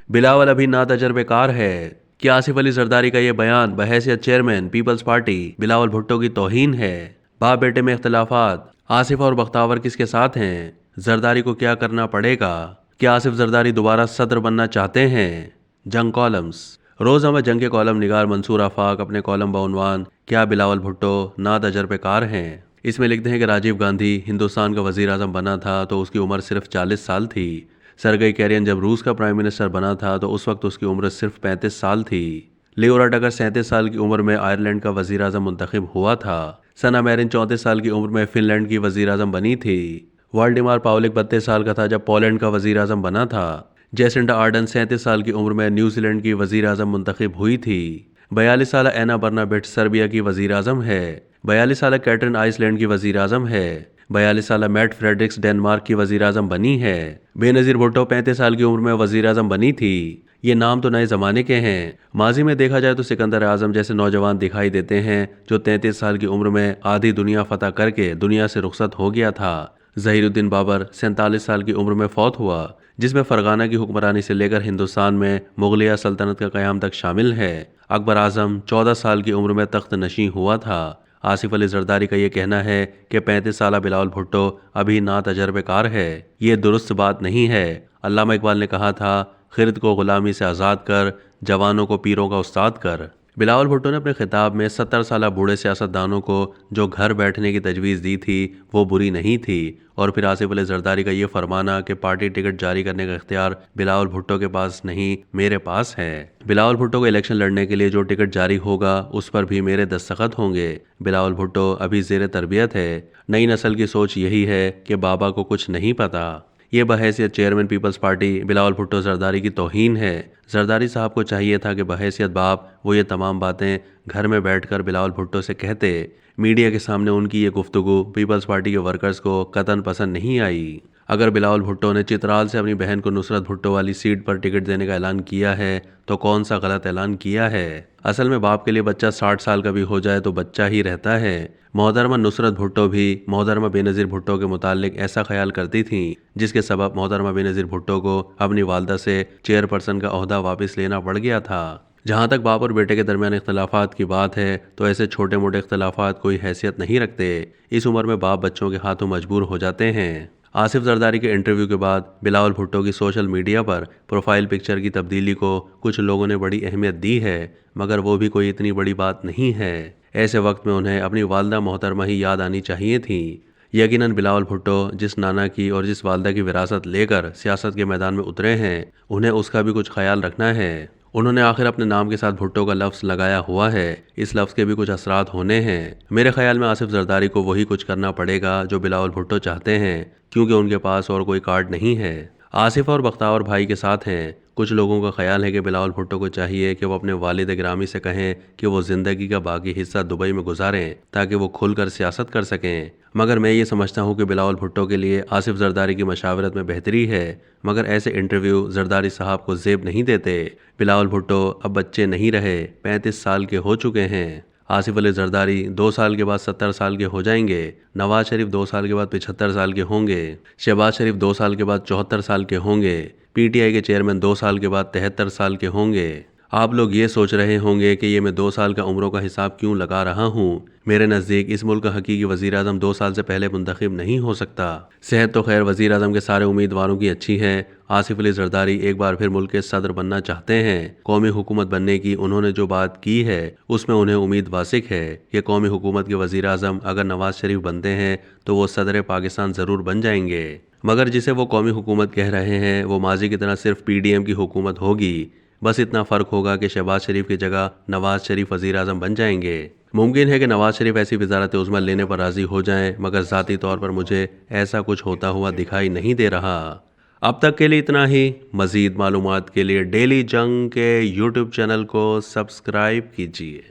बिलावल अभी ना तजर्बेकार है। कि आसिफ अली जरदारी का ये बयान बहैसियत chairman Peoples Party Bilawal Bhutto की तौहीन है। बाप बेटे में इख्तलाफात, आसिफ और बख्तावर किसके साथ हैं? जरदारी को क्या करना पड़ेगा? क्या आसिफ जरदारी दोबारा सदर बनना चाहते हैं? जंग कॉलम्स। रोजनामा जंग के कॉलम निगार मंसूर आफाक अपने कॉलम बउनवान क्या बिलावल भुट्टो ना तजर्बेकार हैं इसमें लिखते हैं कि राजीव गांधी हिंदुस्तान का वजीर आजम बना था तो उसकी उम्र सिर्फ 40 साल थी। सरगई कैरियन जब रूस का प्राइम मिनिस्टर बना था तो उस वक्त उसकी उम्र सिर्फ 35 साल थी। लियो रटगर 37 साल की उम्र में आयरलैंड का वजीर आजम मुंतखब हुआ था। सना मैरिन 34 साल की उम्र में फिनलैंड की वजीर आजम बनी थी। वाल्डिमार पावलिक 32 साल का था जब पोलैंड का वजीर आजम बना था। जेसिंडा आर्डन 37 साल की उम्र में न्यूजीलैंड की वजीर आजम मुंतखब हुई थी। 42 साल एना बर्नाबिट सर्बिया की वजीर आजम है। 42 साल कैटरिन आइसलैंड की वजीर आजम है। 42 साल मैट फ्रेडरिक्स डेनमार्क की वजीर आजम बनी है। बेनजीर भुट्टो 35 साल की उम्र में वजीर आजम बनी थी। ये नाम तो नए जमाने के हैं। माजी में देखा जाए तो सिकंदर आजम जैसे नौजवान दिखाई देते हैं जो 33 साल की उम्र में आधी दुनिया फतह करके दुनिया से रुखसत हो गया था। जहीरुद्दीन बाबर 47 साल की उम्र में फौत हुआ, जिसमें फरगाना की हुक्मरानी से लेकर हिंदुस्तान में मुगलिया सल्तनत का क़याम तक शामिल है। अकबर आजम 14 साल की उम्र में तख्त नशी हुआ था। आसिफ अली जरदारी का ये कहना है कि 35 साल बिलावल भुट्टो अभी ना तजर्बेकार है। ये दुरुस्त बात नहीं है। अल्लामा इकबाल ने कहा था, खिरद को गुलामी से आज़ाद कर, जवानों को पीरों का उस्ताद कर। बिलावल भुट्टो ने अपने खिताब में 70 साल बूढ़े सियासतदानों को जो घर बैठने की तजवीज़ दी थी वो बुरी नहीं थी। और फिर आसिफ अली जरदारी का ये फरमाना कि पार्टी टिकट जारी करने का इख्तियार बिलावल भुट्टो के पास नहीं मेरे पास है। बिलावल भुट्टो को इलेक्शन लड़ने के लिए जो टिकट जारी होगा उस पर भी मेरे दस्तखत होंगे। बिलावल भुट्टो अभी ज़ेर तरबियत है। नई नस्ल की सोच यही है कि बाबा को कुछ नहीं पता। ये बहैसियत chairman Peoples Party Bilawal Bhutto Zardari की तौहीन है। जरदारी साहब को चाहिए था कि बहैसियत बाप वो ये तमाम बातें घर में बैठकर बिलावल भुट्टो से कहते। मीडिया के सामने उनकी ये गुफ्तगू पीपल्स पार्टी के वर्कर्स को कतन पसंद नहीं आई। अगर बिलावल भुट्टो ने चित्राल से अपनी बहन को नुसरत भुट्टो वाली सीट पर टिकट देने का ऐलान किया है तो कौन सा गलत ऐलान किया है? असल में बाप के लिए बच्चा 60 साल का भी हो जाए तो बच्चा ही रहता है। मोहतरमा नुसरत भुट्टो भी मोहतरमा बेनज़ीर भुट्टो के मुतालिक ऐसा ख्याल करती थीं, जिसके सबब मोहतरमा बेनज़ीर भुट्टो को अपनी वालदा से चेयरपर्सन का ओहदा वापस लेना पड़ गया था। जहाँ तक बाप और बेटे के दरमियान इख्तलाफात की बात है तो ऐसे छोटे मोटे इख्तलाफात कोई हैसियत नहीं रखते। इस उम्र में बाप बच्चों के हाथों मजबूर हो जाते हैं। आसिफ जरदारी के इंटरव्यू के बाद बिलावल भुट्टो की सोशल मीडिया पर प्रोफाइल पिक्चर की तब्दीली को कुछ लोगों ने बड़ी अहमियत दी है, मगर वो भी कोई इतनी बड़ी बात नहीं है। ऐसे वक्त में उन्हें अपनी वालदा मोहतरमा ही याद आनी चाहिए थी। यकीनन बिलावल भुट्टो जिस नाना की और जिस वालदा की विरासत लेकर सियासत के मैदान में उतरे हैं उन्हें उसका भी कुछ ख्याल रखना है। उन्होंने आखिर अपने नाम के साथ भुट्टो का लफ्ज़ लगाया हुआ है, इस लफ्ज़ के भी कुछ असरात होने हैं। मेरे ख्याल में आसिफ जरदारी को वही कुछ करना पड़ेगा जो बिलावल भुट्टो चाहते हैं, क्योंकि उनके पास और कोई कार्ड नहीं है। आसिफ और बख्तावर भाई के साथ हैं। कुछ लोगों का ख्याल है कि बिलावल भुट्टो को चाहिए कि वो अपने वालिद गिरामी से कहें कि वो ज़िंदगी का बाकी हिस्सा दुबई में गुजारें ताकि वो खुलकर सियासत कर सकें। मगर मैं ये समझता हूँ कि बिलावल भुट्टो के लिए आसिफ जरदारी की मशावरत में बेहतरी है, मगर ऐसे इंटरव्यू जरदारी साहब को ज़ेब नहीं देते। बिलावल भुट्टो अब बच्चे नहीं रहे, 35 साल के हो चुके हैं। आसिफ अली जरदारी 2 साल के बाद 70 साल के हो जाएंगे। नवाज शरीफ 2 साल के बाद 75 साल के होंगे। शहबाज शरीफ 2 साल के बाद 74 साल के होंगे। पीटीआई के चेयरमैन 2 साल के बाद 73 साल के होंगे। आप लोग ये सोच रहे होंगे कि ये मैं 2 साल का उम्रों का हिसाब क्यों लगा रहा हूँ। मेरे नज़दीक इस मुल्क का हकीकी वज़ीर आज़म 2 साल से पहले मुंतखब नहीं हो सकता। सेहत तो खैर वज़ीर आज़म के सारे उम्मीदवारों की अच्छी है। आसिफ अली जरदारी एक बार फिर मुल्क के सदर बनना चाहते हैं। कौमी हुकूमत बनने की उन्होंने जो बात की है उसमें उन्हें उम्मीद वासिक है कि कौमी हुकूमत के वज़ीर आज़म अगर नवाज शरीफ बनते हैं तो वो सदर पाकिस्तान ज़रूर बन जाएंगे। मगर जिसे वो कौमी हुकूमत कह रहे हैं वो माजी की तरह सिर्फ PDM की हुकूमत होगी। बस इतना फ़र्क होगा कि शहबाज शरीफ की जगह नवाज शरीफ वज़ीर आज़म बन जाएंगे। मुमकिन है कि नवाज शरीफ ऐसी वजारत उज़्मा लेने पर राज़ी हो जाएं, मगर ज़ाती तौर पर मुझे ऐसा कुछ होता हुआ दिखाई नहीं दे रहा। अब तक के लिए इतना ही। मज़ीद मालूमात के लिए डेली जंग के YouTube चैनल को सब्सक्राइब कीजिए।